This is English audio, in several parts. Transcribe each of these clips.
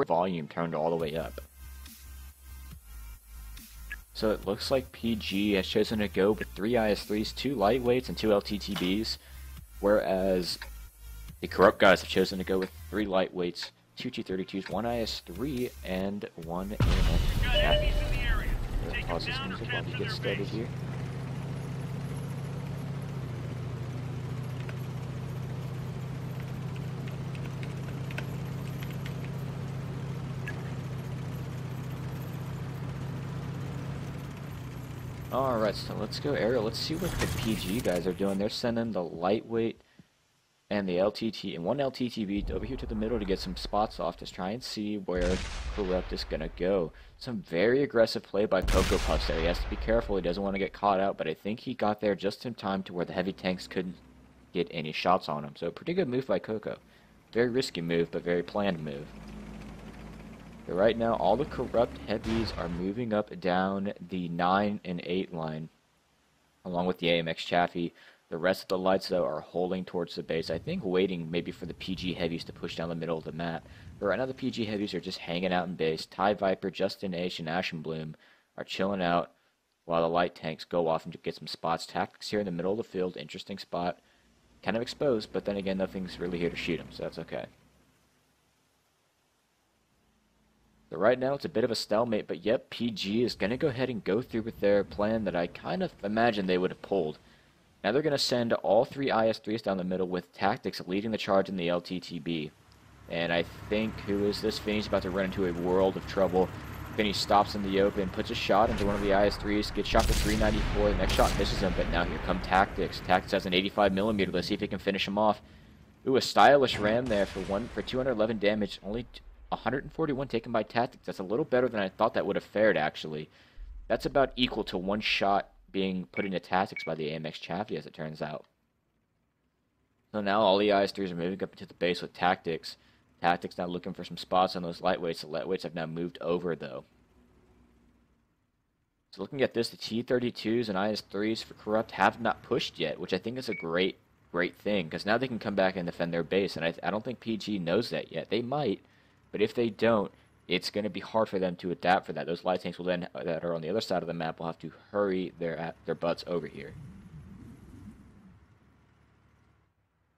volume turned all the way up. So it looks like PG has chosen to go with 3 IS-3s, 2 lightweights, and 2 LTTBs, whereas the Corrupt guys have chosen to go with 3 lightweights, 2 T-32s, 1 IS-3, and 1 AMX. Pause this music while we get started here. Alright, so let's go aerial. Let's see what the PG guys are doing. They're sending the lightweight and the LTT and 1 LTTB over here to the middle to get some spots off to try and see where Corrupt is going to go. Some very aggressive play by Cocoa Puffs there. He has to be careful. He doesn't want to get caught out, but I think he got there just in time to where the heavy tanks couldn't get any shots on him. So pretty good move by Cocoa. Very risky move, but very planned move. But right now, all the Corrupt heavies are moving up down the 9 and 8 line, along with the AMX Chaffee. The rest of the lights, though, are holding towards the base. I think waiting maybe for the PG heavies to push down the middle of the map. But right now, the PG heavies are just hanging out in base. Ty Viper, Justin H, and Ashen Bloom are chilling out while the light tanks go off and get some spots. Tactics here in the middle of the field, interesting spot. Kind of exposed, but then again, nothing's really here to shoot him, so that's okay. So right now it's a bit of a stalemate, but yep, PG is going to go ahead and go through with their plan that I kind of imagined they would have pulled. Now they're going to send all 3 IS-3s down the middle with Tactics leading the charge in the LTTB. And I think, who is this? Finney's about to run into a world of trouble. Finney stops in the open, puts a shot into one of the IS-3s, gets shot for 394, the next shot misses him, but now here come Tactics. Tactics has an 85mm, let's see if he can finish him off. Ooh, a stylish ram there for 211 damage, only 141 taken by Tactics. That's a little better than I thought that would have fared, actually. That's about equal to 1 shot being put into Tactics by the AMX Chaffee, as it turns out. So now all the IS-3s are moving up into the base with Tactics. Tactics now looking for some spots on those lightweights. The lightweights have now moved over, though. So looking at this, the T-32s and IS-3s for Corrupt have not pushed yet, which I think is a great thing, because now they can come back and defend their base, and I don't think PG knows that yet. They might, but if they don't, it's going to be hard for them to adapt for that. Those light tanks will then, that are on the other side of the map, will have to hurry their butts over here.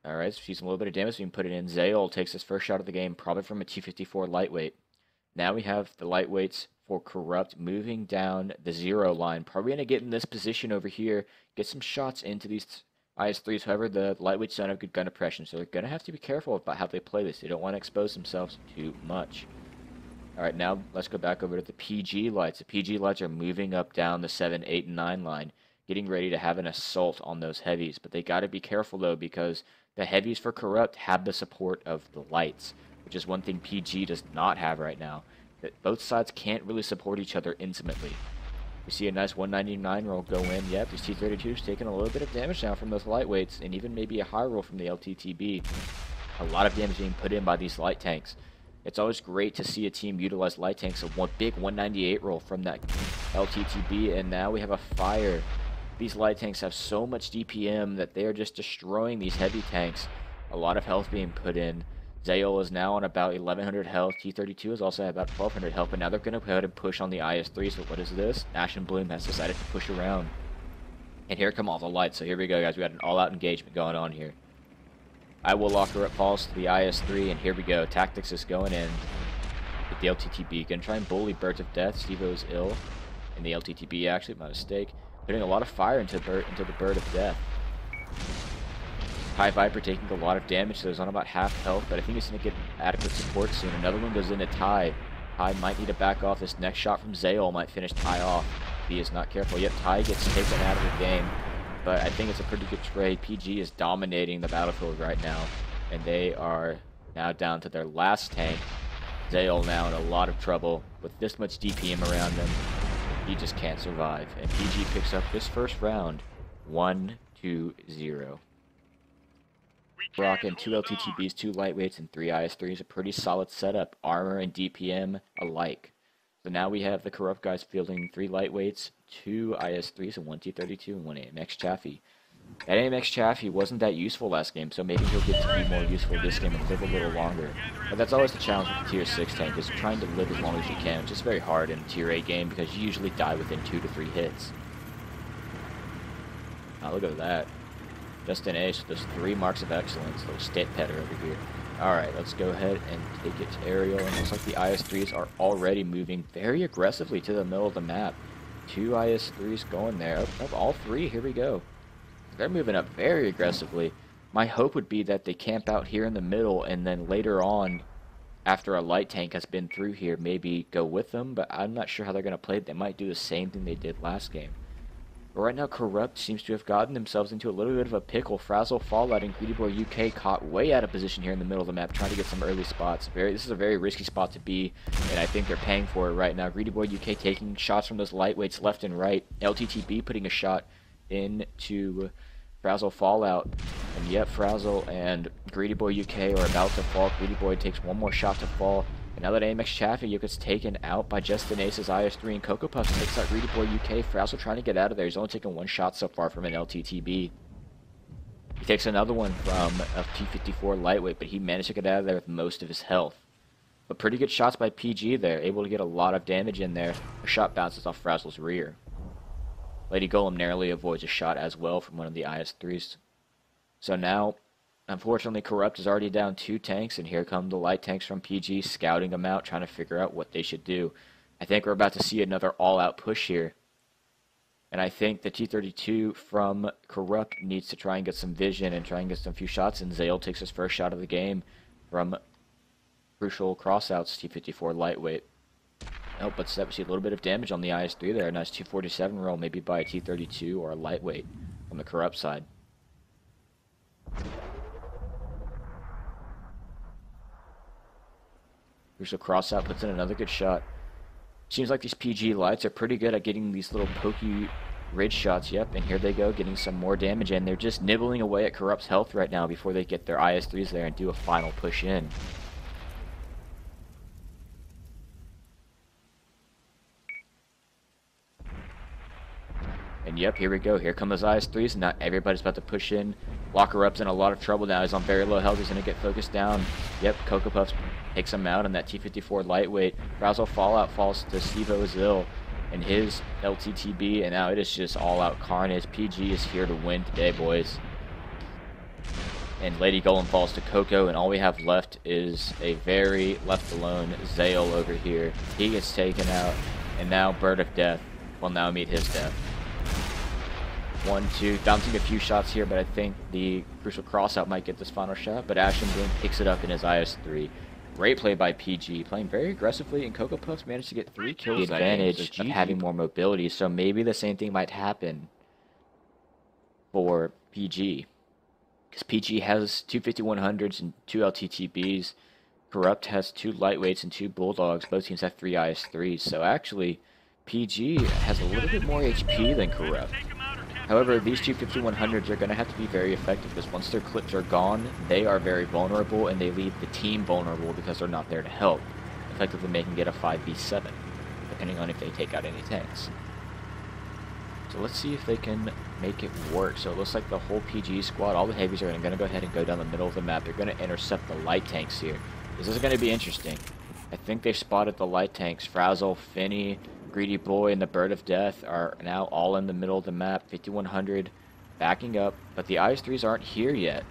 Alright, so she's a little bit of damage being put in. Zayol takes his first shot of the game, probably from a T-54 lightweight. Now we have the lightweights for Corrupt moving down the 0 line. Probably going to get in this position over here, get some shots into these IS-3s. However, the lightweights don't have good gun oppression, so they're going to have to be careful about how they play this. They don't want to expose themselves too much. Alright, now let's go back over to the PG lights. The PG lights are moving up down the 7, 8, and 9 line, getting ready to have an assault on those heavies. But they got to be careful, though, because the heavies for Corrupt have the support of the lights, which is one thing PG does not have right now. That both sides can't really support each other intimately. We see a nice 199 roll go in. Yep, these T-32s taking a little bit of damage now from those lightweights, and even maybe a high roll from the LTTB. A lot of damage being put in by these light tanks. It's always great to see a team utilize light tanks. A big 198 roll from that LTTB, and now we have a fire. These light tanks have so much DPM that they are just destroying these heavy tanks. A lot of health being put in. Zayol is now on about 1100 health. T-32 is also at about 1200 health, but now they're going to go ahead and push on the IS-3. So what is this? Ashen Bloom has decided to push around. And here come all the lights. So here we go, guys. We got an all-out engagement going on here. I will lock her up, falls to the IS-3, and here we go. Tactics is going in with the LTTB. Gonna try and bully Birds of Death. Steve-O is ill. And the LTTB, actually, my mistake. Putting a lot of fire into the Bird of Death. Ty Viper taking a lot of damage, so he's on about half health, but I think he's going to get adequate support soon. Another one goes into Ty. Ty might need to back off. This next shot from Zayol might finish Ty off. He is not careful. Yet Ty gets taken out of the game, but I think it's a pretty good trade. PG is dominating the battlefield right now, and they are now down to their last tank. Zayol now in a lot of trouble with this much DPM around him. He just can't survive, and PG picks up this first round 1-0. Rocking 2 LTTBs, 2 lightweights, and 3 IS-3s. A pretty solid setup, armor and DPM alike. So now we have the Corrupt guys fielding 3 lightweights, 2 IS-3s, and 1 T-32, and 1 AMX Chaffee. That AMX Chaffee wasn't that useful last game, so maybe he'll get to be more useful this game and live a little longer. But that's always the challenge with the Tier 6 tank, is trying to live as long as you can, which is very hard in a Tier 8 game because you usually die within 2 to 3 hits. Now look at that. Just an ace with those 3 marks of excellence, little stit petter over here. Alright, let's go ahead and take it to aerial, and it looks like the IS-3s are already moving very aggressively to the middle of the map. 2 IS-3s going there. Oh, all 3, here we go. They're moving up very aggressively. My hope would be that they camp out here in the middle and then later on, after a light tank has been through here, maybe go with them, but I'm not sure how they're going to play it. They might do the same thing they did last game. But right now, Corrupt seems to have gotten themselves into a little bit of a pickle. Frazzle, Fallout, and Greedy Boy UK caught way out of position here in the middle of the map, trying to get some early spots. This is a very risky spot to be, and I think they're paying for it right now. Greedy Boy UK taking shots from those lightweights left and right. LTTB putting a shot into Frazzle, Fallout, and yep, Frazzle and Greedy Boy UK are about to fall. Greedy Boy takes one more shot to fall, and now that AMX Chaffee gets taken out by Justin Ace's IS-3 and Cocoa Puffs takes out Greedy Boy UK. Frazzle trying to get out of there. He's only taken 1 shot so far from an LTTB. He takes another one from a T-54 lightweight, but he managed to get out of there with most of his health. But pretty good shots by PG there, able to get a lot of damage in there. A shot bounces off Frazzle's rear. Lady Golem narrowly avoids a shot as well from one of the IS-3s. So now, unfortunately, Corrupt is already down 2 tanks, and here come the light tanks from PG, scouting them out, trying to figure out what they should do. I think we're about to see another all-out push here. And I think the T-32 from Corrupt needs to try and get some vision and try and get some few shots, and Zale takes his first shot of the game from Crucial Crossout's T-54 lightweight. Oh, but we see a little bit of damage on the IS-3 there. Nice 247 roll, maybe by a T-32 or a lightweight from the Corrupt side. Crucial Crossout puts in another good shot. Seems like these PG lights are pretty good at getting these little pokey ridge shots. Yep, and here they go, getting some more damage in. They're just nibbling away at Corrupt's health right now before they get their IS-3s there and do a final push in. And yep, here we go. Here come those IS-3s, and now everybody's about to push in. Locker Up's in a lot of trouble now. He's on very low health. He's going to get focused down. Yep, Cocoa Puffs takes him out on that T-54 lightweight. Frazzle Fallout falls to Steve Ozil and his LTTB, and now it is just all-out carnage. PG is here to win today, boys. And Lady Golem falls to Coco, and all we have left is a very left-alone Zale over here. He gets taken out, and now Bird of Death will now meet his death. 1, 2, bouncing a few shots here, but I think the Crucial Crossout might get this final shot, but Ashton Bloom picks it up in his IS-3. Great play by PG, playing very aggressively, and Cocoa Puffs managed to get 3 kills. The advantage of having more mobility, so maybe the same thing might happen for PG. Because PG has 2 5100s and 2 LTTBs. Corrupt has 2 lightweights and 2 bulldogs. Both teams have 3 IS-3s, so actually PG has a little bit more HP than Corrupt. However, these 2 5100s are going to have to be very effective because once their clips are gone, they are very vulnerable and they leave the team vulnerable because they're not there to help, effectively making it a 5v7, depending on if they take out any tanks. So let's see if they can make it work. So it looks like the whole PG squad, all the heavies are going to go ahead and go down the middle of the map. They're going to intercept the light tanks here. This is going to be interesting. I think they've spotted the light tanks. Frazzle, Finny, Greedy Boy, and the Bird of Death are now all in the middle of the map. 5100 backing up, but the IS-3s aren't here yet.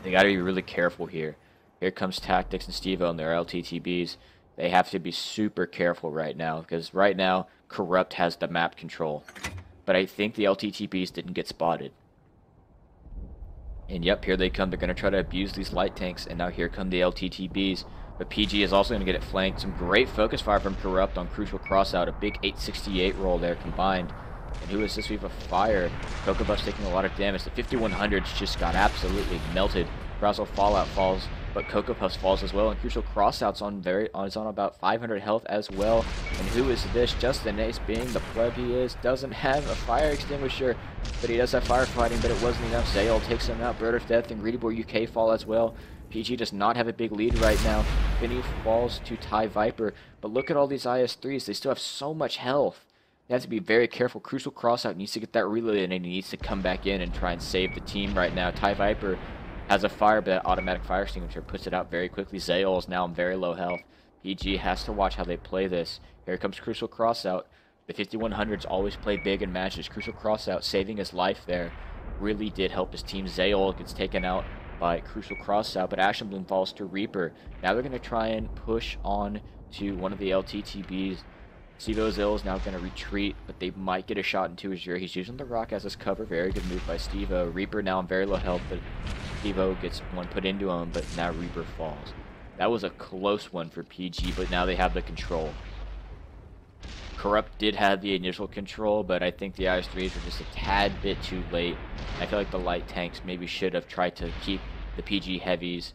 They got to be really careful here. Here comes Tactics and Steve-O and their LTTBs. They have to be super careful right now because right now Corrupt has the map control. But I think the LTTBs didn't get spotted. And yep, here they come. They're going to try to abuse these light tanks, and now here come the LTTBs. But PG is also going to get it flanked. Some great focus fire from Corrupt on Crucial Crossout. A big 868 roll there combined. And who is this? We have a fire. Cocoa Buff's taking a lot of damage. The 5100s just got absolutely melted. Frazzle Fallout falls, but Cocoa Puffs falls as well. And Crucial Crossout's is on about 500 health as well. And who is this? Justin Ace, being the pleb he is, doesn't have a fire extinguisher, but he does have firefighting, but it wasn't enough. Zale takes him out. Bird of Death and Greedy Boy UK fall as well. PG does not have a big lead right now. Finny falls to Ty Viper, but look at all these IS-3s. They still have so much health. He has to be very careful. Crucial crossout needs to get that reload in, and he needs to come back in and try and save the team right now. Ty Viper has a fire, but that automatic fire extinguisher puts it out very quickly. Zayol is now on very low health. PG has to watch how they play this. Here comes Crucial crossout. The 5100s always play big in matches. Crucial crossout saving his life there really did help his team. Zayol gets taken out by Crucial crossout, but Ashen Bloom falls to Reaper. Now they're going to try and push on to one of the LTTBs. Stevo Zill is now going to retreat, but they might get a shot into Azure. He's using the rock as his cover. Very good move by Stevo. Reaper now in very low health, but Stevo gets one put into him, but now Reaper falls. That was a close one for PG, but now they have the control. Corrupt did have the initial control, but I think the IS-3s were just a tad bit too late. I feel like the light tanks maybe should have tried to keep the PG heavies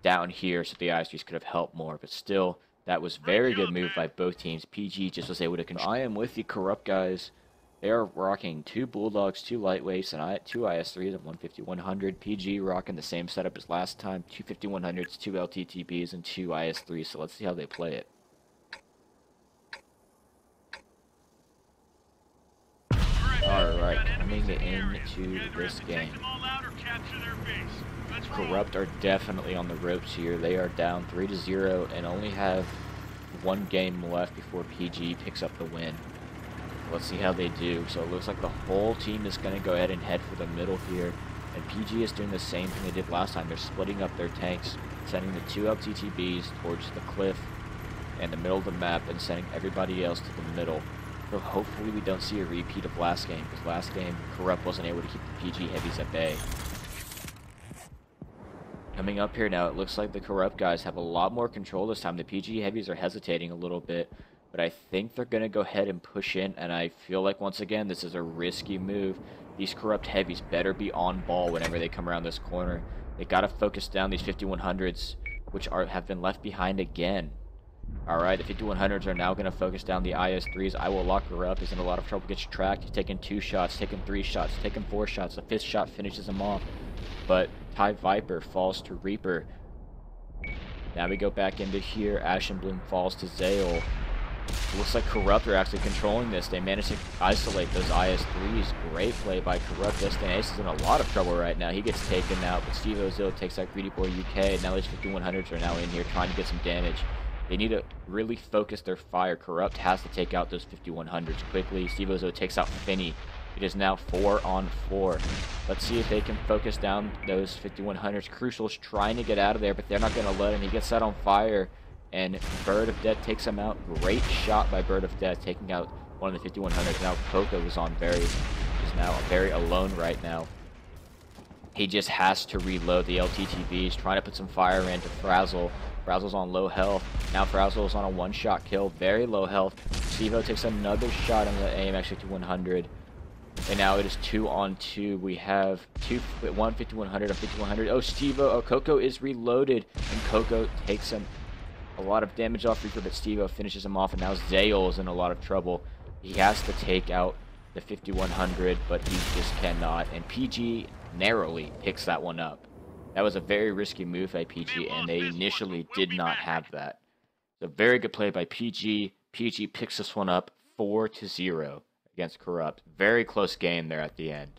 down here so the IS-3s could have helped more, but still, that was very good move by both teams. PG just was able to control. I am with the Corrupt guys. They are rocking 2 Bulldogs, 2 Lightweights, and 2 IS-3s and 1 5100. PG rocking the same setup as last time. 2 5100s, 2 LTTBs, and 2 IS-3s. So let's see how they play it. Alright, coming into this game. Corrupt are definitely on the ropes here. They are down 3-0 and only have 1 game left before PG picks up the win. Let's see how they do. So it looks like the whole team is going to go ahead and head for the middle here. And PG is doing the same thing they did last time. They're splitting up their tanks, sending the 2 LTTBs towards the cliff and the middle of the map and sending everybody else to the middle. So hopefully we don't see a repeat of last game, because last game Corrupt wasn't able to keep the PG heavies at bay. Coming up here now, it looks like the Corrupt guys have a lot more control this time. The PG heavies are hesitating a little bit, but I think they're going to go ahead and push in, and I feel like, once again, this is a risky move. These Corrupt heavies better be on ball whenever they come around this corner. They got to focus down these 5100s, which have been left behind again. Alright, the 5100s are now going to focus down the IS-3s. I will lock her up. He's in a lot of trouble. Gets tracked. He's taking 2 shots, taking 3 shots, taking 4 shots. The 5th shot finishes him off. But Ty Viper falls to Reaper. Now we go back into here. Ashen Bloom falls to Zale. It looks like Corrupt are actually controlling this. They managed to isolate those IS-3s. Great play by Corrupt. Destin Ace is in a lot of trouble right now. He gets taken out, but Steve Ozil takes out Greedy Boy UK. Now these 5100s are now in here trying to get some damage. They need to really focus their fire. Corrupt has to take out those 5100s quickly. Steve Ozil takes out Finney. It is now 4-on-4. Let's see if they can focus down those 5100s. Crucial's trying to get out of there, but they're not going to let him. He gets set on fire, and Bird of Death takes him out. Great shot by Bird of Death, taking out one of the 5100s. Now Coco is now very alone right now. He just has to reload the LTTBs, trying to put some fire into Frazzle. Frazzle's on low health. Now Frazzle's on a 1-shot kill, very low health. Stevo takes another shot on the AMX 5100. And now it is 2-on-2. We have 1 5100, a 5100. Oh, Coco is reloaded, and Coco takes him a lot of damage off Reaper, but Stevo finishes him off, and now Zale is in a lot of trouble. He has to take out the 5100, but he just cannot, and PG narrowly picks that one up. That was a very risky move by PG, and they initially did not have that. So very good play by PG. PG picks this one up 4-0 against Corrupt. Very close game there at the end.